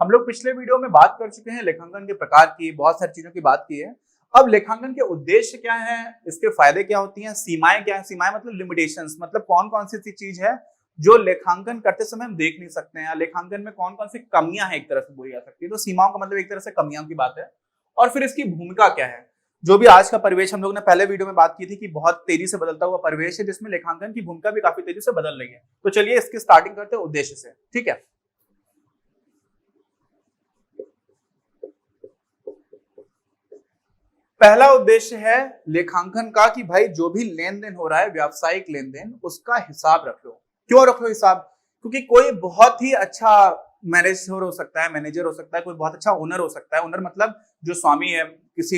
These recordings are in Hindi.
हम लोग पिछले वीडियो में बात कर चुके हैं लेखांकन के प्रकार की, बहुत सारी चीजों की बात की है। अब लेखांकन के उद्देश्य क्या है, इसके फायदे क्या होती हैं, सीमाएं क्या है। सीमाएं मतलब लिमिटेशंस, मतलब कौन कौन सी चीज है जो लेखांकन करते समय हम देख नहीं सकते हैं, लेखांकन में कौन कौन सी कमियां हैं एक तरह से बोली जा सकती है। तो सीमाओं का मतलब एक तरह से कमियों की बात है। और फिर इसकी भूमिका क्या है, जो भी आज का परिवेश हम लोग ने पहले वीडियो में बात की थी कि बहुत तेजी से बदलता हुआ परिवेश है जिसमें लेखांकन की भूमिका भी काफी तेजी से बदल रही है। तो चलिए इसकी स्टार्टिंग करते हैं उद्देश्य से, ठीक है। पहला उद्देश्य है लेखांकन का कि भाई जो भी लेन देन हो रहा है, व्यावसायिक लेन देन, उसका हिसाब रख लो। क्यों रख लो हिसाब? क्योंकि कोई बहुत ही अच्छा मैनेजर हो सकता है, कोई बहुत अच्छा ओनर हो सकता है। ओनर मतलब जो स्वामी है,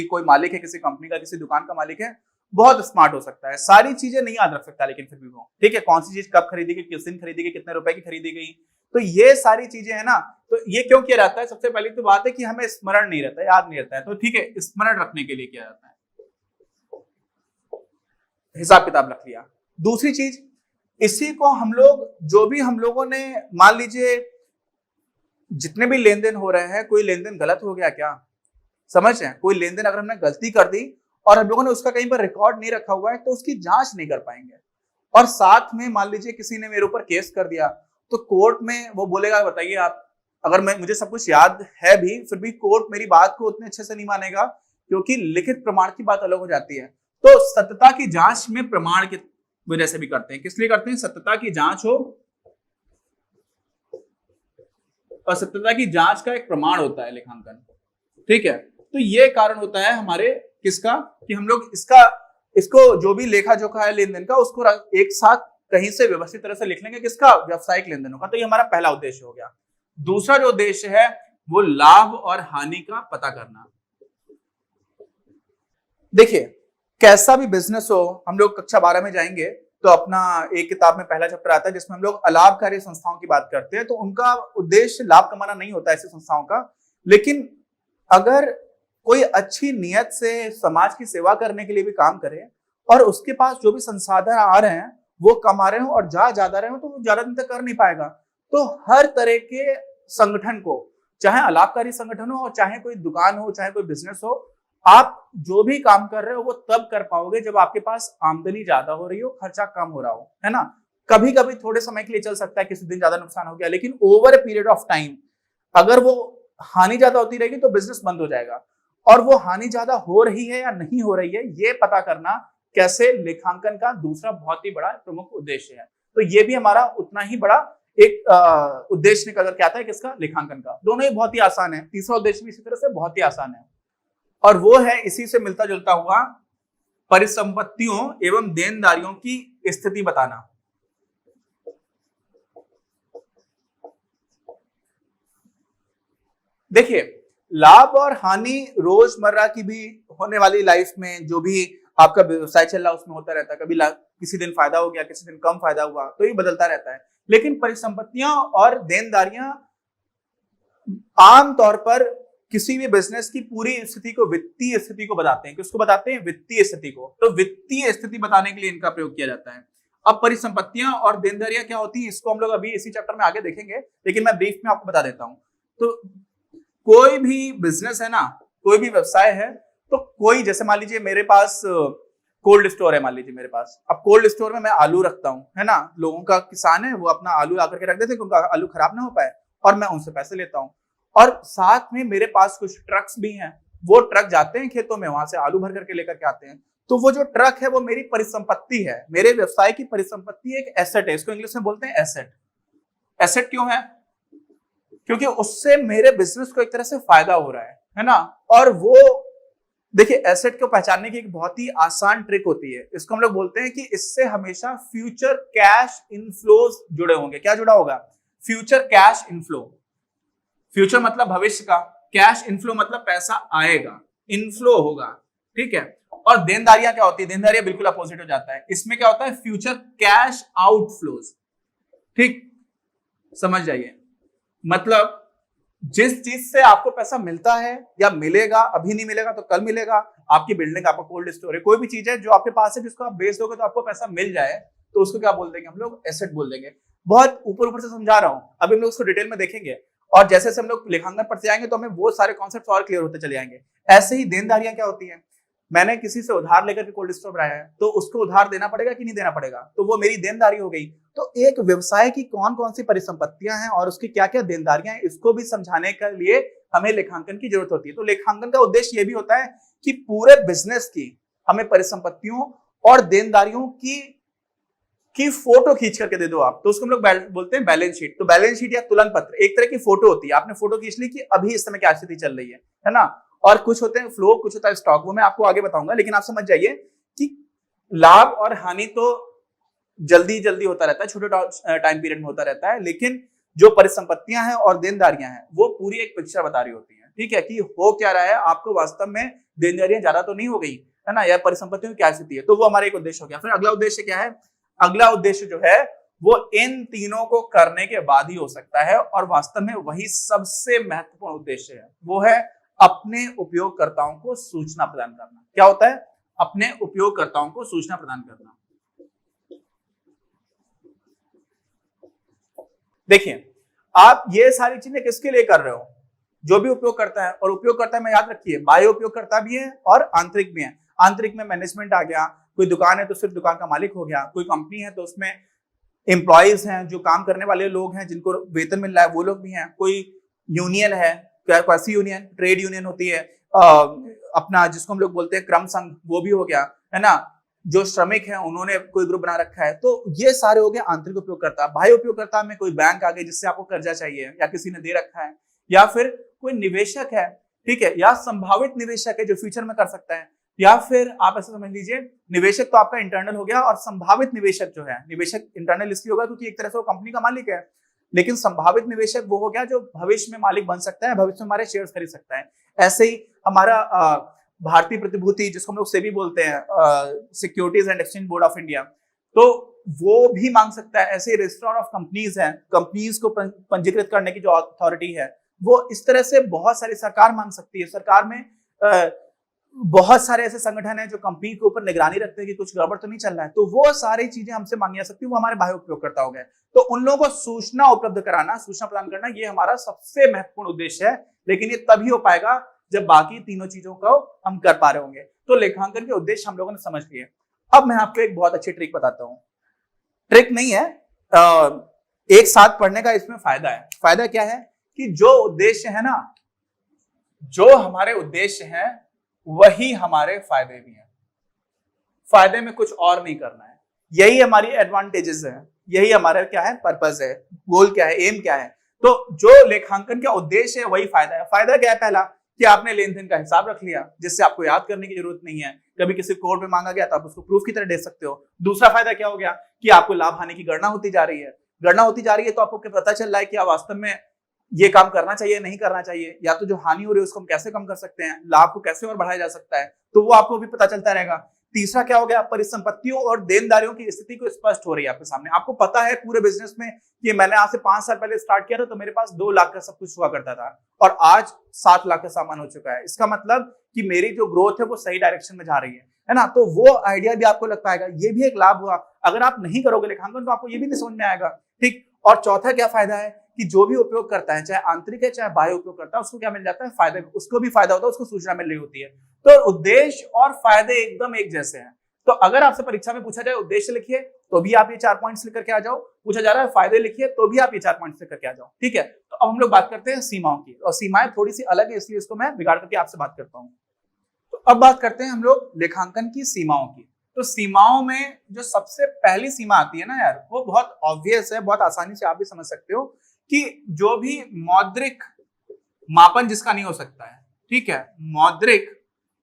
कोई मालिक है, किसी कंपनी का, किसी दुकान का मालिक है, बहुत स्मार्ट हो सकता है, सारी चीजें नहीं याद रख सकता, लेकिन फिर भी वो ठीक है, कौन सी चीज कब खरीदी गई, किस दिन खरीदी गई, कितने रुपए की खरीदी गई, तो ये सारी चीजें है ना। तो ये क्यों किया जाता है? सबसे पहली तो बात है कि हमें स्मरण नहीं रहता है, याद नहीं रहता है, तो ठीक है, स्मरण रखने के लिए किया जाता है, हिसाब किताब रख लिया। दूसरी चीज, इसी को हम लोग, जो भी हम लोगों ने, मान लीजिए जितने भी लेन देन हो रहे हैं, कोई लेन देन गलत हो गया क्या, समझ रहे हैं, कोई लेन देन अगर हमने गलती कर दी और हम लोगों ने उसका कहीं पर रिकॉर्ड नहीं रखा हुआ है तो उसकी जांच नहीं कर पाएंगे। और साथ में मान लीजिए किसी ने मेरे ऊपर केस कर दिया तो कोर्ट में वो बोलेगा, बताइए आप, अगर मुझे सब कुछ याद है भी, फिर भी कोर्ट मेरी बात को उतने अच्छे से नहीं मानेगा, क्योंकि लिखित प्रमाण की बात अलग हो जाती है। तो सत्यता की जांच में प्रमाण की वजह से भी करते हैं। किस लिए करते हैं? सत्यता की जांच हो, और सत्यता की जांच का एक प्रमाण होता है लेखांकन, ठीक है। तो ये कारण होता है हमारे किसका, कि हम लोग इसको जो भी लेखा जोखा है लेन देन का, उसको एक साथ कहीं से व्यवस्थित तरह से लिख लेंगे, किसका, व्यावसायिक लेन देनों का। तो ये हमारा पहला उद्देश्य हो गया। दूसरा जो उद्देश्य है वो लाभ और हानि का पता करना। देखिए, कैसा भी बिजनेस हो, हम लोग कक्षा 12 में जाएंगे तो अपना एक किताब में पहला चैप्टर आता है जिसमें हम लोग अलाभकारी संस्थाओं की बात करते हैं। तो उनका उद्देश्य लाभ कमाना नहीं होता ऐसी संस्थाओं का, लेकिन अगर कोई अच्छी नियत से समाज की सेवा करने के लिए भी काम करे और उसके पास जो भी संसाधन आ रहे हैं वो कमा रहे हो और ज्यादा रहे हो, तो वो ज्यादा दिन तक कर नहीं पाएगा। तो हर तरह के संगठन को, चाहे अलाभकारी संगठन हो और चाहे कोई दुकान हो, चाहे कोई बिजनेस हो, आप जो भी काम कर रहे हो वो तब कर पाओगे जब आपके पास आमदनी ज्यादा हो रही हो, खर्चा कम हो रहा हो, है ना। कभी कभी थोड़े समय के लिए चल सकता है, किसी दिन ज्यादा नुकसान हो गया, लेकिन over a period of time अगर वो हानि ज्यादा होती रहेगी तो बिजनेस बंद हो जाएगा। और वो हानि ज्यादा हो रही है या नहीं हो रही है, ये पता करना कैसे, लेखांकन का दूसरा बहुत ही बड़ा प्रमुख उद्देश्य है। तो ये भी हमारा उतना ही बड़ा एक उद्देश्य निकल करके आता है, किसका, लेखांकन का। दोनों ही बहुत ही आसान है। तीसरा उद्देश्य भी इसी तरह से बहुत ही आसान है, और वो है इसी से मिलता जुलता हुआ, परिसंपत्तियों एवं देनदारियों की स्थिति बताना। देखिए, लाभ और हानि रोजमर्रा की भी होने वाली लाइफ में, जो भी आपका व्यवसाय चल रहा है उसमें होता रहता है। कभी किसी दिन फायदा हो गया, किसी दिन कम फायदा हुआ, तो ये बदलता रहता है। लेकिन परिसंपत्तियां और देनदारियां आमतौर पर किसी भी बिजनेस की पूरी स्थिति को, वित्तीय स्थिति को बताते हैं। किसको बताते हैं? वित्तीय स्थिति को। तो वित्तीय स्थिति बताने के लिए इनका प्रयोग किया जाता है। अब परिसंपत्तियां और देनदारियां क्या होती है, इसको हम लोग अभी इसी चैप्टर में आगे देखेंगे, लेकिन मैं ब्रीफ में आपको बता देता हूं। तो कोई भी बिजनेस है ना, कोई भी व्यवसाय है, तो कोई, जैसे मान लीजिए मेरे पास कोल्ड स्टोर है, मान लीजिए मेरे पास, अब कोल्ड स्टोर में मैं आलू रखता हूं, है ना। लोगों का किसान है, वो अपना आलू ला करके रख देते हैं, उनका आलू खराब ना हो पाए, और मैं उनसे पैसे लेता हूं। और साथ में मेरे पास कुछ ट्रक्स भी हैं, वो ट्रक जाते हैं खेतों में, वहां से आलू भर करके लेकर के आते हैं। तो वो जो ट्रक है वो मेरी परिसंपत्ति है, मेरे व्यवसाय की परिसंपत्ति, एक एसेट है। इसको इंग्लिश में बोलते हैं एसेट। एसेट क्यों है? क्योंकि उससे मेरे बिजनेस को एक तरह से फायदा हो रहा है ना। और वो देखिए, एसेट को पहचानने की एक बहुत ही आसान ट्रिक होती है। इसको हम लोग बोलते हैं कि इससे हमेशा फ्यूचर कैश इनफ्लोज जुड़े होंगे। क्या जुड़ा होगा? Future cash inflow. फ्यूचर मतलब भविष्य का, कैश इनफ्लो मतलब पैसा आएगा, इनफ्लो होगा, ठीक है। और देनदारियां क्या होती है? देनदारियां बिल्कुल अपोजिट हो जाता है। इसमें क्या होता है? फ्यूचर कैश आउटफ्लोज, ठीक, समझ जाइए। मतलब जिस चीज से आपको पैसा मिलता है या मिलेगा, अभी नहीं मिलेगा तो कल मिलेगा, आपकी बिल्डिंग, आपका कोल्ड स्टोर है, कोई भी चीज है जो आपके पास है, जिसको आप बेच दोगे तो आपको पैसा मिल जाए, तो उसको क्या बोल देंगे हम लोग? एसेट बोल देंगे। बहुत ऊपर ऊपर से समझा रहा हूं, अभी हम लोग उसको डिटेल में देखेंगे। और जैसे जैसे हम लोग लेखांकन पढ़ते जाएंगे तो हमें वो सारे कॉन्सेप्ट और क्लियर होते चले जाएंगे। ऐसे ही देनदारियां क्या होती हैं, मैंने किसी से उधार लेकर के कोल्ड स्टोर बनाया है तो उसको उधार देना पड़ेगा कि नहीं देना पड़ेगा, तो वो मेरी देनदारी हो गई। तो एक व्यवसाय की कौन कौन सी परिसंपत्तियां हैं और उसकी क्या क्या देनदारियां हैं, इसको भी समझाने के लिए हमें लेखांकन की जरूरत होती है। तो लेखांकन का उद्देश्य ये भी होता है कि पूरे बिजनेस की हमें परिसंपत्तियों और देनदारियों की फोटो खींच करके दे दो आप, तो उसको हम लोग बोलते हैं बैलेंस शीट। तो बैलेंस शीट या तुलन पत्र एक तरह की फोटो होती है, आपने फोटो खींच ली कि अभी इस समय क्या स्थिति चल रही है ना। और कुछ होते हैं फ्लो, कुछ होता है स्टॉक, वो मैं आपको आगे बताऊंगा। लेकिन आप समझ जाइए कि लाभ और हानि तो जल्दी जल्दी होता रहता है, छोटे टाइम पीरियड में होता रहता है, लेकिन जो परिसंपत्तियां हैं और देनदारियां हैं वो पूरी एक पिक्चर बता रही होती है। ठीक है, कि हो क्या रहा है, आपको वास्तव में देनदारियां ज्यादा तो नहीं हो गई है ना, या परिसंपत्तियों की क्या स्थिति है। तो वो हमारा एक उद्देश्य हो गया। फिर अगला उद्देश्य क्या है, अगला उद्देश्य जो है वो इन तीनों को करने के बाद ही हो सकता है, और वास्तव में वही सबसे महत्वपूर्ण उद्देश्य है, वो है अपने उपयोगकर्ताओं को सूचना प्रदान करना। क्या होता है, अपने उपयोगकर्ताओं को सूचना प्रदान करना। देखिए, आप ये सारी चीजें किसके लिए कर रहे हो, जो भी उपयोगकर्ता है। और उपयोगकर्ता में याद रखिए बाह्य उपयोगकर्ता भी है और आंतरिक भी है। आंतरिक में मैनेजमेंट आ गया, कोई दुकान है तो सिर्फ दुकान का मालिक हो गया, कोई कंपनी है तो उसमें एम्प्लॉइज हैं, जो काम करने वाले लोग हैं जिनको वेतन मिल रहा है वो लोग भी हैं, कोई यूनियन है, कैसी यूनियन, ट्रेड यूनियन होती है, अपना जिसको हम लोग बोलते हैं क्रम संघ, वो भी हो गया है ना। जो श्रमिक हैं उन्होंने कोई ग्रुप बना रखा है। तो ये सारे हो गए आंतरिक उपयोगकर्ता। बाह्य उपयोगकर्ता में कोई बैंक आ गई जिससे आपको कर्जा चाहिए या किसी ने दे रखा है, या फिर कोई निवेशक है, ठीक है, या संभावित निवेशक है जो फ्यूचर में कर सकता है, या फिर आप ऐसा समझ लीजिए निवेशक तो आपका इंटरनल हो गया, और संभावित निवेशक जो है, निवेशक इंटरनल इसलिए होगा क्योंकि एक तरह से वो कंपनी का मालिक है, लेकिन संभावित निवेशक वो हो गया जो भविष्य में मालिक बन सकता है, भविष्य में हमारे शेयर्स खरीद सकता है। ऐसे ही हमारा भारतीय प्रतिभूति जिसको हम लोग सेबी बोलते हैं, securities and exchange board of India, तो वो भी मांग सकता है। ऐसे रजिस्ट्रार ऑफ कंपनीज है, कंपनीज को पंजीकृत करने की जो अथॉरिटी है, वो इस तरह से बहुत सारी सरकार मांग सकती है। सरकार में बहुत सारे ऐसे संगठन हैं जो कंपनी के ऊपर निगरानी रखते हैं कि कुछ गड़बड़ तो नहीं चल रहा है, तो वो सारी चीजें हमसे मांगी जा सकती है, वो हमारे बाह्य उपयोगकर्ता हो गए। तो उन लोगों को सूचना उपलब्ध कराना, सूचना प्रदान करना, ये हमारा सबसे महत्वपूर्ण उद्देश्य है। लेकिन ये तभी हो पाएगा जब बाकी तीनों चीजों को हम कर पा रहे होंगे। तो लेखांकन के उद्देश्य हम लोगों ने समझ लिए। अब मैं आपको एक बहुत अच्छी ट्रिक बताता हूं। ट्रिक नहीं है, एक साथ पढ़ने का इसमें फायदा है। फायदा क्या है कि जो उद्देश्य है ना, जो हमारे उद्देश्य हैं वही हमारे फायदे भी हैं। फायदे में कुछ और नहीं करना है, यही हमारी एडवांटेजेस है, यही हमारा क्या है, पर्पस है, गोल क्या है, एम क्या है। तो जो लेखांकन का उद्देश्य है वही फायदा है। फायदा क्या है, पहला कि आपने लेन देन का हिसाब रख लिया जिससे आपको याद करने की जरूरत नहीं है, कभी किसी कोर्ट में मांगा गया तो आप उसको प्रूफ की तरह दे सकते हो। दूसरा फायदा क्या हो गया कि आपको लाभ हानि की गणना होती जा रही है। गणना होती जा रही है तो आपको क्या पता चल रहा है कि आप वास्तव में ये काम करना चाहिए, नहीं करना चाहिए, या तो जो हानि हो रही है उसको हम कैसे कम कर सकते हैं, लाभ को कैसे और बढ़ाया जा सकता है, तो वो आपको भी पता चलता रहेगा। तीसरा क्या हो गया, परिसंपत्तियों और देनदारियों की स्थिति को स्पष्ट हो रही है आपके सामने। आपको पता है पूरे बिजनेस में कि मैंने आज से 5 साल पहले स्टार्ट किया था तो मेरे पास 2 लाख का सब कुछ हुआ करता था और आज 7 लाख का सामान हो चुका है। इसका मतलब कि मेरी जो ग्रोथ है वो सही डायरेक्शन में जा रही है ना। तो वो आइडिया भी आपको लग पाएगा, ये भी एक लाभ हुआ। अगर आप नहीं करोगे लेखांकन तो आपको ये भी नहीं समझ में आएगा, ठीक। और चौथा क्या फायदा है कि जो भी उपयोग करता है, चाहे आंतरिक है चाहे बाह्य उपयोग करता है, उसको क्या मिल जाता है, फायदा, उसको भी फायदा होता है, उसको सूचना मिल रही होती है। तो उद्देश्य और फायदे एकदम एक जैसे हैं। तो अगर आपसे परीक्षा में पूछा जाए उद्देश्य लिखिए तो भी आप ये 4 पॉइंट्स लिख करके आ जाओ, पूछा जा रहा है फायदे लिखिए तो भी आप ये 4 पॉइंट्स लिख करके आ जाओ, ठीक है। तो अब हम लोग बात करते हैं सीमाओं की, और सीमाएं थोड़ी सी अलग है इसलिए इसको मैं बिगाड़ करके आपसे बात करता हूं। तो अब बात करते हैं हम लोग लेखांकन की सीमाओं की। तो सीमाओं में जो सबसे पहली सीमा आती है ना यार, वो बहुत ऑब्वियस है, बहुत आसानी से आप भी समझ सकते हो कि जो भी मौद्रिक मापन जिसका नहीं हो सकता है, ठीक है, मौद्रिक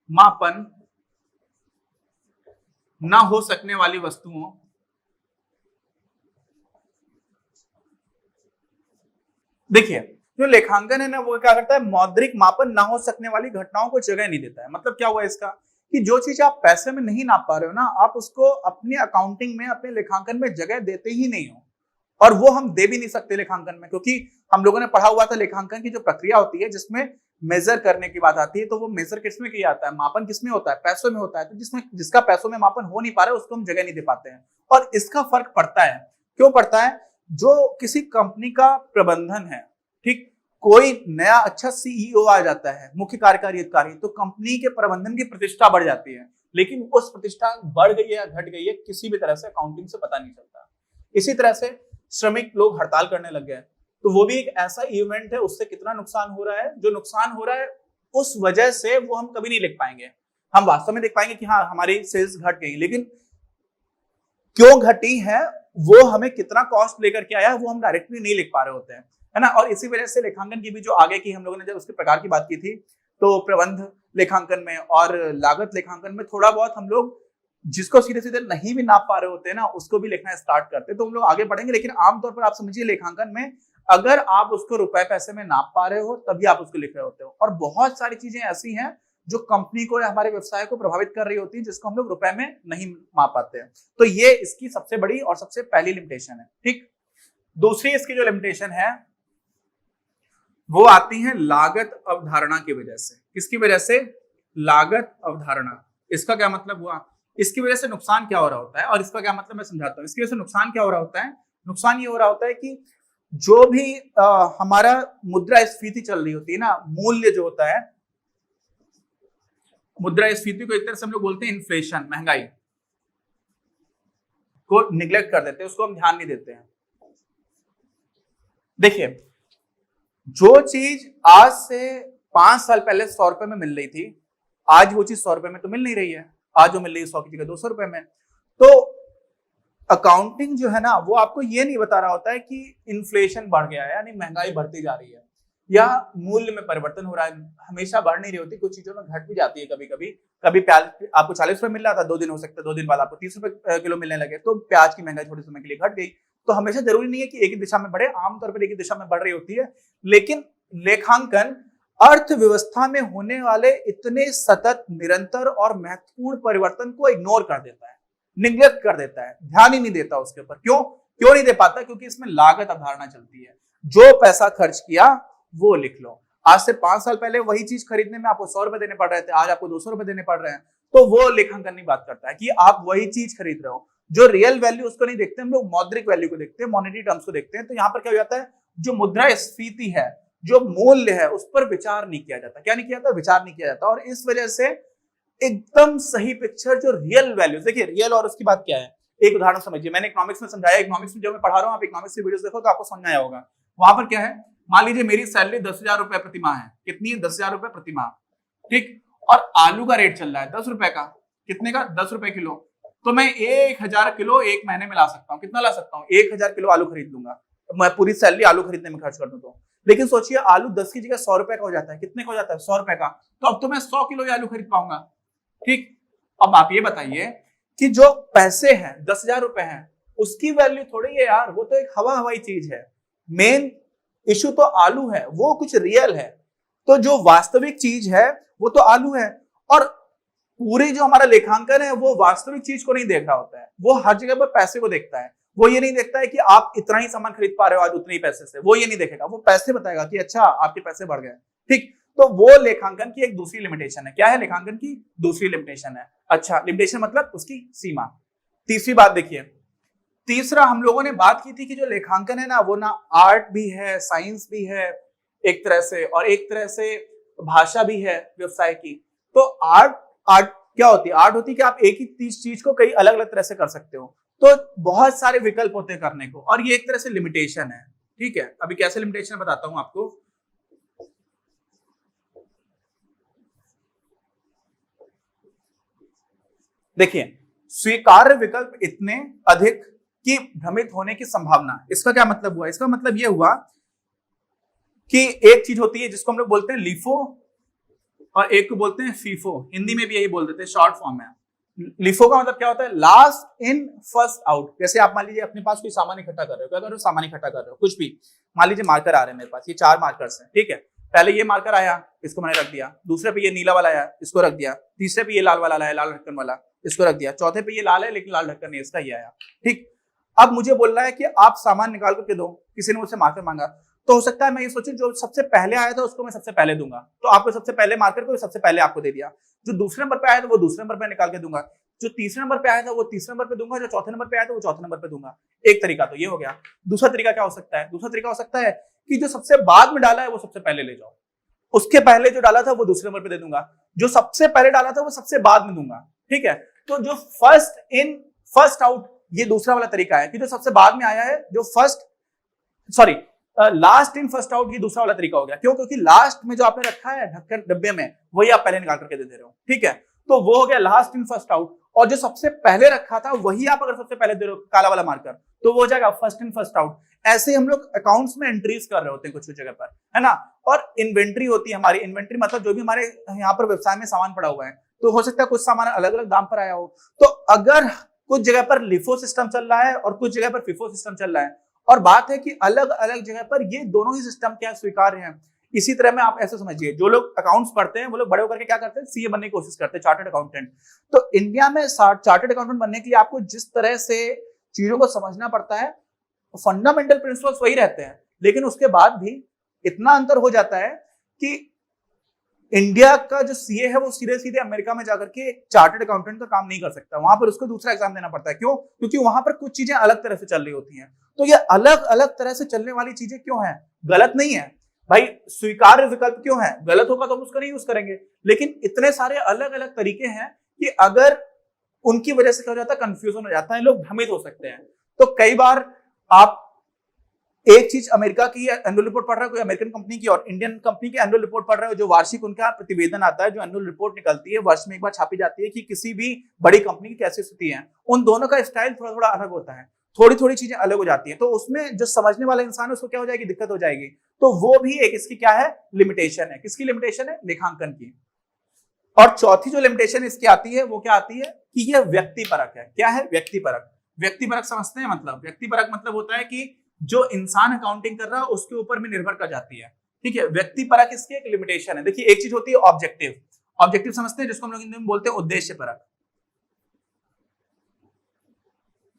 मापन ना हो सकने वाली वस्तुओं, देखिए जो लेखांकन है ना वो क्या करता है, मौद्रिक मापन ना हो सकने वाली घटनाओं को जगह नहीं देता है। मतलब क्या हुआ इसका कि जो चीज आप पैसे में नहीं नाप पा रहे हो ना, आप उसको अपने अकाउंटिंग में, अपने लेखांकन में जगह देते ही नहीं हो। और वो हम दे भी नहीं सकते लेखांकन में, क्योंकि हम लोगों ने पढ़ा हुआ था लेखांकन की जो प्रक्रिया होती है जिसमें मेजर करने की बात आती है, तो वो मेजर किसमें किया जाता है, मापन किसमें होता है, पैसों में होता है। तो जिसका पैसों में मापन हो नहीं पा रहा है उसको हम जगह नहीं दे पाते हैं। और इसका फर्क पड़ता है, क्यों पड़ता है, जो किसी कंपनी का प्रबंधन है, ठीक, कोई नया अच्छा सीईओ आ जाता है, मुख्य कार्यकारी अधिकारी, तो कंपनी के प्रबंधन की प्रतिष्ठा बढ़ जाती है। लेकिन उस प्रतिष्ठा बढ़ गई है या घट गई है किसी भी तरह से अकाउंटिंग से पता नहीं चलता। इसी तरह से श्रमिक लोग हड़ताल करने लग गए, तो वो भी एक ऐसा इवेंट है, उससे कितना नुकसान हो रहा है, जो नुकसान हो रहा है उस वजह से वो हम कभी नहीं लिख पाएंगे। हम वास्तव में देख पाएंगे कि हाँ हमारी सेल्स घट गई, लेकिन क्यों घटी है, वो हमें कितना कॉस्ट लेकर के आया है, वो हम डायरेक्टली नहीं लिख पा रहे होते हैं, है ना। और इसी वजह से लेखांकन की भी जो आगे की हम लोगों ने जब उसके प्रकार की बात की थी, तो प्रबंध लेखांकन में और लागत लेखांकन में थोड़ा बहुत हम लोग जिसको सीधे सीधे नहीं भी नाप पा रहे होते हैं ना, उसको भी लिखना स्टार्ट करते हैं, तो हम लोग आगे बढ़ेंगे। लेकिन आमतौर पर आप समझिए लेखांकन में अगर आप उसको रुपए पैसे में नाप पा रहे हो तभी आप उसको लिख रहे होते हो। और बहुत सारी चीजें ऐसी हैं जो कंपनी को या हमारे व्यवसाय को प्रभावित कर रही होती है, जिसको हम लोग रुपए में नहीं माप पाते हैं। तो ये इसकी सबसे बड़ी और सबसे पहली लिमिटेशन है। ठीक, दूसरी इसकी जो लिमिटेशन है वो आती है लागत अवधारणा की वजह से। किसकी वजह से? लागत अवधारणा। इसका क्या मतलब हुआ? इसकी वजह से नुकसान क्या हो रहा होता है और इसका क्या मतलब मैं समझाता हूं। इसकी वजह से नुकसान क्या हो रहा होता है? नुकसान ये हो रहा होता है कि जो भी हमारा मुद्रास्फीति चल रही होती है ना, मूल्य जो होता है, मुद्रास्फीति को एक तरह से हम लोग बोलते हैं इन्फ्लेशन, महंगाई को निग्लेक्ट कर देते हैं, उसको हम ध्यान नहीं देते हैं। देखिए, जो चीज आज से 5 साल पहले 100 रुपए में मिल रही थी, आज वो चीज 100 रुपए में तो मिल नहीं रही है। आज जो मिल रही है 100 की जगह 200 रुपए में। तो अकाउंटिंग जो है ना, वो आपको ये नहीं बता रहा होता है कि इन्फ्लेशन बढ़ गया है, यानी महंगाई बढ़ती जा रही है, या मूल्य में परिवर्तन हो रहा है। हमेशा बढ़ नहीं रही होती, कुछ चीजों में घट भी जाती है कभी कभी। कभी प्याज आपको 40 रुपए मिल रहा था, 2 दिन हो सकता है 2 दिन बाद आपको 30 रुपए किलो मिलने लगे, तो प्याज की महंगाई थोड़े समय के लिए घट गई। तो हमेशा जरूरी नहीं है कि एक ही दिशा में बढ़े, आमतौर पर एक ही दिशा में बढ़ रही होती है। लेकिन लेखांकन अर्थव्यवस्था में होने वाले इतने सतत, निरंतर और महत्वपूर्ण परिवर्तन को इग्नोर कर देता है, निग्लेक्ट कर देता है, ध्यान ही नहीं देता उसके ऊपर। क्यों नहीं दे पाता? क्योंकि इसमें लागत अवधारणा चलती है। जो पैसा खर्च किया वो लिख लो। आज से 5 साल पहले वही चीज खरीदने में आपको 100 रुपए देने पड़ रहे थे, आज आपको 200 रुपए देने पड़ रहे हैं। तो वो लेखांकन नहीं बात करता है कि आप वही चीज खरीद रहे हो। जो रियल वैल्यू उसको नहीं देखते हम लोग, मौद्रिक वैल्यू को देखते हैं, मॉनेटरी टर्म्स को देखते हैं। तो यहाँ पर क्या हो जाता है, जो मुद्रास्फीति है, जो मूल्य है, उस पर विचार नहीं किया जाता। क्या नहीं किया जाता? विचार नहीं किया जाता। और इस वजह से एकदम सही पिक्चर जो रियल वैल्यू, देखिए रियल और उसकी बात क्या है, एक उदाहरण समझिए। मैंने इकोनॉमिक्स में समझाया, इकोनॉमिक्स में जो मैं पढ़ा रहा हूँ, आप इकोनॉमिक्स की वीडियोस देखो तो आपको समझ आया होगा। वहां पर क्या है, मान लीजिए मेरी सैलरी 10,000 रुपए प्रति माह है। कितनी है? 10,000 रुपए प्रति माह। ठीक, और आलू का रेट चल रहा है 10 रुपए का। कितने का? 10 रुपए किलो। तो मैं 1000 किलो एक महीने में ला सकता हूँ। कितना ला सकता हूँ? 1000 किलो आलू खरीद लूंगा। मैं पूरी सैलरी आलू खरीदने में खर्च कर दूं तो। लेकिन सोचिए, आलू 10 की जगह 100 रुपए का हो जाता है। कितने का हो जाता है? 100 रुपए का। तो अब तो मैं 100 किलो आलू खरीद पाऊंगा। ठीक, अब आप ये बताइए कि जो पैसे हैं 10,000 रुपए हैं, उसकी वैल्यू थोड़ी है यार, वो तो एक हवाई चीज है। मेन इशू तो आलू है, वो कुछ रियल है। तो जो वास्तविक चीज है वो तो आलू है। और पूरी जो हमारा लेखांकन है वो वास्तविक चीज को नहीं देख रहा होता है, वो हर जगह पर पैसे को देखता है। वो ये नहीं देखता है कि आप इतना ही सामान खरीद पा रहे हो आज उतने ही पैसे से, वो ये नहीं देखेगा। वो पैसे बताएगा कि अच्छा आपके पैसे बढ़ गए। ठीक, तो वो लेखांकन की एक दूसरी लिमिटेशन है। क्या है लेखांकन की दूसरी लिमिटेशन है? अच्छा, लिमिटेशन मतलब उसकी सीमा। तीसरी बात देखिए, तीसरा हम लोगों ने बात की थी कि जो लेखांकन है ना, वो ना आर्ट भी है, साइंस भी है एक तरह से, और एक तरह से भाषा भी है व्यवसाय की। तो आर्ट क्या होती है? आर्ट होती है कि आप एक ही चीज को कई अलग अलग तरह से कर सकते हो। तो बहुत सारे विकल्प होते हैं करने को, और ये एक तरह से लिमिटेशन है। ठीक है, अभी कैसे लिमिटेशन बताता हूं आपको। देखिए, स्वीकार्य विकल्प इतने अधिक कि भ्रमित होने की संभावना। इसका क्या मतलब हुआ? इसका मतलब यह हुआ कि एक चीज होती है जिसको हम लोग बोलते हैं लीफो, और एक को बोलते हैं फीफो। हिंदी में भी यही बोल देते हैं, शॉर्ट फॉर्म में। लीफो का मतलब क्या होता है? Last in first out. जैसे आप मान लीजिए अपने पास कोई सामान इकट्ठा कर रहे हो, क्या कर रहे हो? सामान इकट्ठा कर रहे हो, कुछ भी। मान लीजिए मार्कर आ रहे हैं मेरे पास, ये 4 मार्कर्स हैं। ठीक है, पहले ये मार्कर आया, इसको मैंने रख दिया। दूसरे पे ये नीला वाला आया, इसको रख दिया। तीसरे पे ये लाल वाला आया, लाल ढक्कन वाला, इसको रख दिया। चौथे पे ये लाल है लेकिन लाल ढक्कन नहीं, इसका ये आया। ठीक, अब मुझे बोलना है कि आप सामान निकाल करके दो। किसी ने मुझसे मार्कर मांगा, तो हो सकता है मैं ये सोचूं जो सबसे पहले आया था उसको मैं सबसे पहले दूंगा, तो आपको सबसे पहले मार्कर को सबसे पहले आपको दे दिया। जो दूसरे नंबर पे आया था वो दूसरे नंबर पे निकाल के दूंगा। जो तीसरे नंबर पे आया था वो तीसरे नंबर पे दूंगा, जो चौथे नंबर पे आया था वो चौथे नंबर पे दूंगा। एक तरीका तो ये हो गया। दूसरा तरीका क्या हो सकता है? दूसरा तरीका हो सकता है कि जो सबसे बाद में डाला है वो सबसे पहले ले जाओ, उसके पहले जो डाला था वो दूसरे नंबर पे दे दूंगा, जो सबसे पहले डाला था वो सबसे बाद में दूंगा। ठीक है, तो जो फर्स्ट इन फर्स्ट आउट, ये दूसरा वाला तरीका है कि जो सबसे बाद में आया है, जो लास्ट इन फर्स्ट आउट, ये दूसरा वाला तरीका हो गया। क्यों? क्योंकि लास्ट में जो आपने रखा है ढक्कन डब्बे में, वही आप पहले निकाल करके दे रहे हो। ठीक है, तो वो हो गया लास्ट इन फर्स्ट आउट। और जो सबसे पहले रखा था वही आप अगर सबसे पहले दे रहे हो, काला वाला मार्कर, तो वो हो जाएगा फर्स्ट इन फर्स्ट आउट। ऐसे हम लोग अकाउंट्स में एंट्रीज कर रहे होते हैं कुछ जगह पर, है ना। और इन्वेंट्री होती है हमारी, इन्वेंट्री मतलब जो भी हमारे यहाँ पर व्यवसाय में सामान पड़ा हुआ है, तो हो सकता है कुछ सामान अलग अलग दाम पर आया हो। तो अगर कुछ जगह पर लिफो सिस्टम चल रहा है और कुछ जगह पर फिफो सिस्टम चल रहा है, और बात है कि अलग अलग जगह पर ये दोनों ही सिस्टम क्या स्वीकार्य हैं। इसी तरह में आप ऐसे समझिए, जो लोग अकाउंट्स पढ़ते हैं वो लोग बड़े होकर के क्या करते हैं, सीए बनने की कोशिश करते हैं, चार्टर्ड अकाउंटेंट। तो इंडिया में चार्टर्ड अकाउंटेंट बनने के लिए आपको जिस तरह से चीजों को समझना पड़ता है, फंडामेंटल प्रिंसिपल्स वही रहते हैं, लेकिन उसके बाद भी इतना अंतर हो जाता है कि इंडिया का जो सीए है वो सीधे सीधे अमेरिका में जाकर के चार्टर्ड अकाउंटेंट का काम नहीं कर सकता, वहां पर उसको दूसरा एग्जाम देना पड़ता है। क्यों? क्योंकि वहां पर कुछ चीजें अलग तरह से चल रही होती हैं। तो ये अलग अलग तरह से चलने वाली चीजें क्यों हैं? गलत नहीं है भाई, स्वीकार्य विकल्प क्यों है? गलत होगा तो हम उसका नहीं यूज करेंगे, लेकिन इतने सारे अलग अलग तरीके हैं कि अगर उनकी वजह से क्या हो जाता है, कंफ्यूजन हो जाता है, लोग भ्रमित हो सकते हैं। तो कई बार आप एक चीज अमेरिका की एनुअल रिपोर्ट पढ़ रहे हो, कोई अमेरिकन कंपनी की, और इंडियन कंपनी की एनुअल रिपोर्ट पढ़ रहे हो, जो वार्षिक उनका प्रतिवेदन आता है, जो एनुअल रिपोर्ट निकलती है, वर्ष में एक बार छापी जाती है कि किसी भी बड़ी कंपनी की कैसी स्थिति है, उन दोनों का स्टाइल थोड़ा थोड़ा अलग होता है, थोड़ी थोड़ी चीजें अलग हो जाती है। तो उसमें जो समझने वाला इंसान है उसको क्या हो जाएगी, दिक्कत हो जाएगी। तो वो भी एक इसकी क्या है, लिमिटेशन है। किसकी लिमिटेशन है? लेखांकन की। और चौथी जो लिमिटेशन इसकी आती है वो क्या आती है कि यह व्यक्तिपरक है। क्या है? व्यक्तिपरक। व्यक्तिपरक समझते हैं मतलब? व्यक्तिपरक मतलब होता है कि जो इंसान अकाउंटिंग कर रहा है उसके ऊपर में निर्भर कर जाती है। ठीक है, व्यक्तिपरक इसकी एक लिमिटेशन है। देखिए, एक चीज होती है ऑब्जेक्टिव। ऑब्जेक्टिव समझते हैं, जिसको हम लोग हिंदी में बोलते हैं उद्देश्यपरक।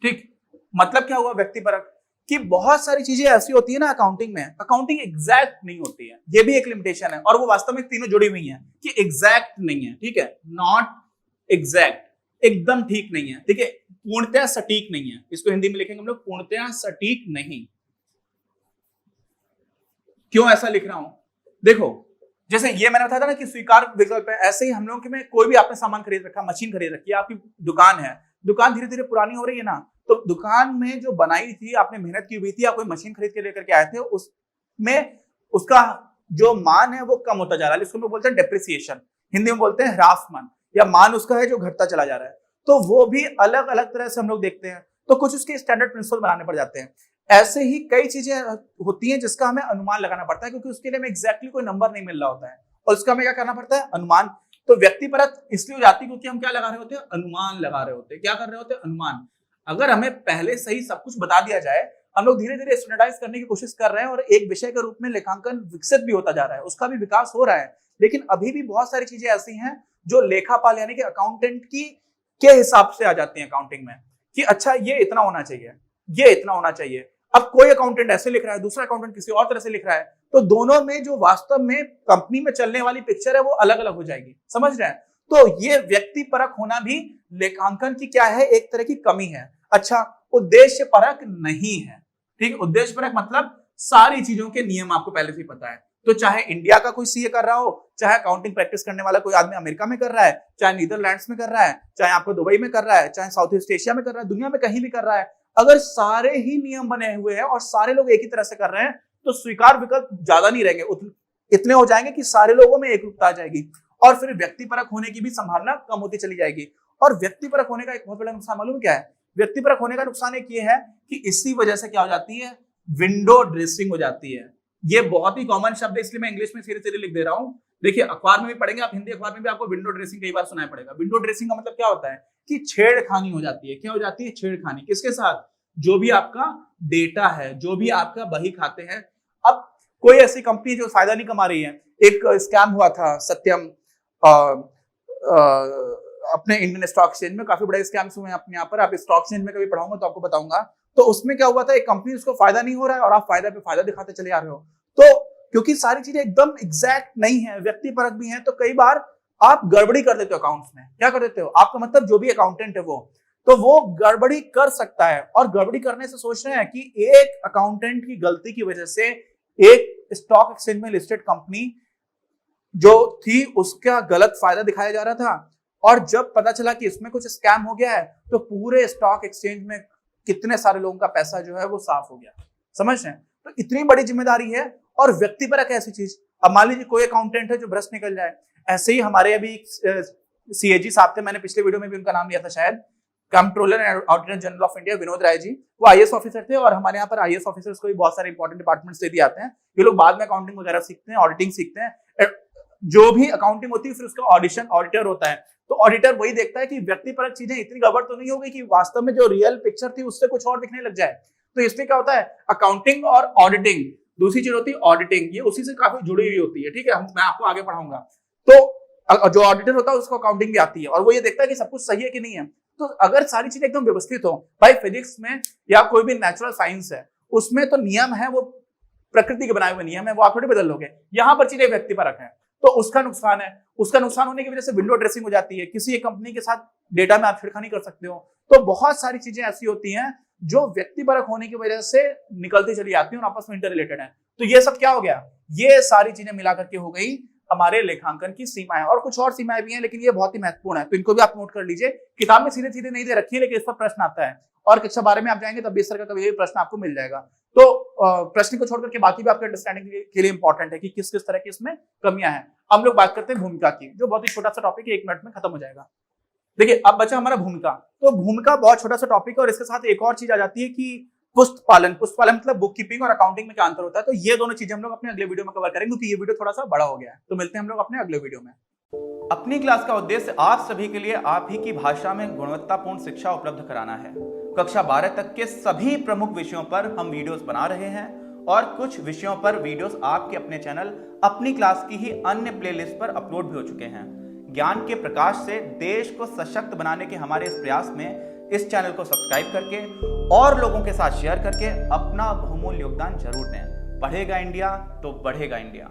ठीक, मतलब क्या हुआ व्यक्तिपरक? कि बहुत सारी चीजें ऐसी होती है ना अकाउंटिंग में, अकाउंटिंग एग्जैक्ट नहीं होती है, ये भी एक लिमिटेशन है। और वो वास्तव में तीनों जुड़ी हुई हैं कि एग्जैक्ट नहीं है। ठीक है, नॉट एग्जैक्ट, एकदम ठीक नहीं है। ठीक है, पूर्णतः सटीक नहीं है। इसको हिंदी में लिखेंगे हम लोग, पूर्णतः सटीक नहीं। क्यों ऐसा लिख रहा हूं? देखो, जैसे ये मैंने बताया था ना कि स्वीकार विकल्प है, ऐसे ही हम लोग में कोई भी आपने सामान खरीद रखा, मशीन खरीद रखी है, आपकी दुकान है, दुकान धीरे धीरे पुरानी हो रही है ना, तो दुकान में जो बनाई थी, आपने मेहनत की हुई थी, आप कोई मशीन खरीद के लेकर के आए थे, उसमें उसका जो मान है वो कम होता जा रहा है, इसको हम लोग बोलते हैं डेप्रिसिएशन, हिंदी में बोलते हैं ह्रासमान, या मान उसका है जो घटता चला जा रहा है। तो वो भी अलग अलग तरह से हम लोग देखते हैं, तो कुछ उसके स्टैंडर्ड प्रिंसिपल बनाने पड़ जाते हैं। ऐसे ही कई चीजें होती हैं जिसका हमें अनुमान लगाना पड़ता है, क्योंकि उसके लिए हमें एग्जैक्टली कोई नंबर नहीं मिल रहा होता है, और उसका हमें क्या करना पड़ता है, अनुमान। तो व्यक्तिपरक इसलिए हो जाती है क्योंकि हम क्या लगा रहे होते हैं, अनुमान लगा रहे होते हैं। क्या कर रहे होते हैं, अनुमान। अगर हमें पहले सही सब कुछ बता दिया जाए, हम लोग धीरे धीरे स्टैंडर्डाइज करने की कोशिश कर रहे हैं, और एक विषय के रूप में लेखांकन विकसित भी होता जा रहा है, उसका भी विकास हो रहा है। लेकिन अभी भी बहुत सारी चीजें ऐसी हैं जो लेखापाल यानी कि अकाउंटेंट की के हिसाब से आ जाती है अकाउंटिंग में, कि अच्छा ये इतना होना चाहिए, ये इतना होना चाहिए। अब कोई अकाउंटेंट ऐसे लिख रहा है, दूसरा अकाउंटेंट किसी और तरह से लिख रहा है, तो दोनों में जो वास्तव में कंपनी में चलने वाली पिक्चर है वो अलग अलग हो जाएगी। समझ रहे हैं? तो ये व्यक्तिपरक होना भी लेखांकन की क्या है, एक तरह की कमी है। अच्छा, उद्देश्यपरक नहीं है। ठीक, उद्देश्यपरक मतलब सारी चीजों के नियम आपको पहले से ही पता है। तो चाहे इंडिया का कोई सीए कर रहा हो, चाहे अकाउंटिंग प्रैक्टिस करने वाला कोई आदमी अमेरिका में कर रहा है, चाहे नीदरलैंड्स में कर रहा है, चाहे आपको दुबई में कर रहा है, चाहे साउथ ईस्ट एशिया में कर रहा है, दुनिया में कहीं भी कर रहा है, अगर सारे ही नियम बने हुए हैं और सारे लोग एक ही तरह से कर रहे हैं, तो स्वीकार विकल्प ज्यादा नहीं रहेंगे, इतने हो जाएंगे कि सारे लोगों में एकरूपता आ जाएगी, और फिर व्यक्तिपरक होने की भी संभावना कम होती चली जाएगी। और व्यक्तिपरक होने का एक बहुत बड़ा नुकसान मालूम क्या है? व्यक्तिपरक होने का नुकसान एक ये है कि इसी वजह से क्या हो जाती है, विंडो ड्रेसिंग हो जाती है। ये बहुत ही कॉमन शब्द है, इसलिए मैं इंग्लिश में सीधे सीधे लिख दे रहा हूं। देखिए, अखबार में भी पढ़ेंगे आप, हिंदी अखबार में भी आपको विंडो ड्रेसिंग कई बार सुनाई पड़ेगा। विंडो ड्रेसिंग का मतलब क्या होता है कि छेड़खानी हो जाती है। क्या हो जाती है? छेड़खानी। किसके साथ? जो भी आपका डेटा है, जो भी आपका बही खाते हैं। अब कोई ऐसी कंपनी जो फायदा नहीं कमा रही है, एक स्कैम हुआ था सत्यम अपने इंडियन स्टॉक एक्सचेंज में, काफी बड़े स्कैम्स हुए हैं अपने यहाँ पर। आप स्टॉक एक्सचेंज में कभी पढ़ाऊंगा तो आपको बताऊंगा। तो उसमें क्या हुआ था, एक कंपनी उसको फायदा नहीं हो रहा है और आप फायदा पे फायदा दिखाते चले आ रहे हो। तो क्योंकि सारी चीजें एकदम एग्जैक्ट नहीं है, व्यक्तिपरक भी है, तो कई बार आप गड़बड़ी कर देते हो अकाउंट्स में। क्या कर देते हो? आपका मतलब जो भी अकाउंटेंट है वो गड़बड़ी कर सकता है, और गड़बड़ी करने से सोच रहे हैं कि एक अकाउंटेंट की गलती की वजह से एक स्टॉक एक्सचेंज में लिस्टेड कंपनी जो थी उसका गलत फायदा दिखाया जा रहा था, और जब पता चला कि इसमें कुछ स्कैम हो गया है तो पूरे स्टॉक एक्सचेंज में कितने सारे लोगों का पैसा जो है वो साफ हो गया। समझ रहे हैं? तो इतनी बड़ी जिम्मेदारी है, और व्यक्तिपरक ऐसी चीज। अब मान लीजिए कोई अकाउंटेंट है जो भ्रष्ट निकल जाए। ऐसे ही हमारे अभी सीएजी साहब थे, मैंने पिछले वीडियो में भी उनका नाम लिया था शायद, controller and auditor general of India Vinod Rai ji. वो आईएएस ऑफिसर थे, और हमारे यहाँ पर आईएएस ऑफिसर्स को भी बहुत सारे इंपॉर्टेंट डिपार्टमेंट्स दे दिए आते हैं। ये लोग बाद में अकाउंटिंग वगैरह सीखते हैं, ऑडिटिंग सीखते हैं। जो भी अकाउंटिंग होती है फिर उसका ऑडिटर होता है। तो ऑडिटर वही देखता है कि व्यक्तिपरक चीजें इतनी गड़बड़ तो नहीं हो गई कि वास्तव में जो रियल पिक्चर थी उससे कुछ और दिखने लग जाए। तो इसमें क्या होता है, अकाउंटिंग और ऑडिटिंग, दूसरी चीज होती है ऑडिटिंग, ये उसी से काफी जुड़ी हुई होती है। ठीक है, मैं आपको आगे पढ़ाऊंगा। तो जो ऑडिटर होता है उसको अकाउंटिंग भी आती है, और वो ये देखता है कि सब कुछ सही है कि नहीं है। तो अगर सारी चीजें एकदम व्यवस्थित हो, भाई फिजिक्स में या कोई भी नेचुरल साइंस है उसमें तो नियम है, वो प्रकृति के बनाए हुए नियम है, वो आप थोड़ी बदल लोगे। यहाँ पर चीजें व्यक्तिपरक है, तो उसका नुकसान है। उसका नुकसान होने की वजह से विंडो ड्रेसिंग हो जाती है, किसी एक कंपनी के साथ डेटा में आप छिड़खानी कर सकते हो। तो बहुत सारी चीजें ऐसी होती हैं जो व्यक्तिपरक होने की वजह से निकलती चली जाती है और आपस में इंटर रिलेटेड है। तो ये सब क्या हो गया, ये सारी चीजें मिला करके हो गई हमारे लेखांकन की सीमाएं, और कुछ और सीमाएं भी हैं लेकिन ये बहुत ही महत्वपूर्ण है, तो इनको भी आप नोट कर लीजिए। किताब में सीधे सीधे नहीं दे रखी है, लेकिन इस पर प्रश्न आता है, और कक्षा 12 में आप जाएंगे तब भी इस तरह का कभी प्रश्न आपको मिल जाएगा। तो प्रश्न को छोड़कर के बाकी भी आपके अंडरस्टैंडिंग के लिए इंपॉर्टेंट है कि किस किस तरह की इसमें कमियां हैं। हम लोग बात करते हैं भूमिका की, जो बहुत ही छोटा सा टॉपिक है, 1 मिनट में खत्म हो जाएगा। देखिए अब बचा हमारा भूमिका। तो भूमिका बहुत छोटा सा टॉपिक है, और इसके साथ एक और चीज आ जाती है कि पुस्तपालन मतलब बुक कीपिंग और अकाउंटिंग में क्या अंतर होता है। तो ये दोनों चीजें हम लोग अपने अगले वीडियो में कवर करेंगे, क्योंकि ये वीडियो थोड़ा सा बड़ा हो गया है। तो मिलते हैं हम लोग अपने अगले वीडियो में। अपनी क्लास का उद्देश्य आप सभी के लिए आप ही की भाषा में गुणवत्तापूर्ण शिक्षा उपलब्ध कराना है। कक्षा 12 तक के सभी प्रमुख विषयों पर हम वीडियोस बना रहे हैं, और कुछ विषयों पर वीडियोस आपके अपने चैनल अपनी क्लास की ही अन्य प्लेलिस्ट पर अपलोड भी हो चुके हैं। ज्ञान के प्रकाश से देश को सशक्त बनाने के हमारे इस प्रयास में इस चैनल को सब्सक्राइब करके और लोगों के साथ शेयर करके अपना बहुमूल्य योगदान जरूर दें। पढ़ेगा इंडिया तो बढ़ेगा इंडिया।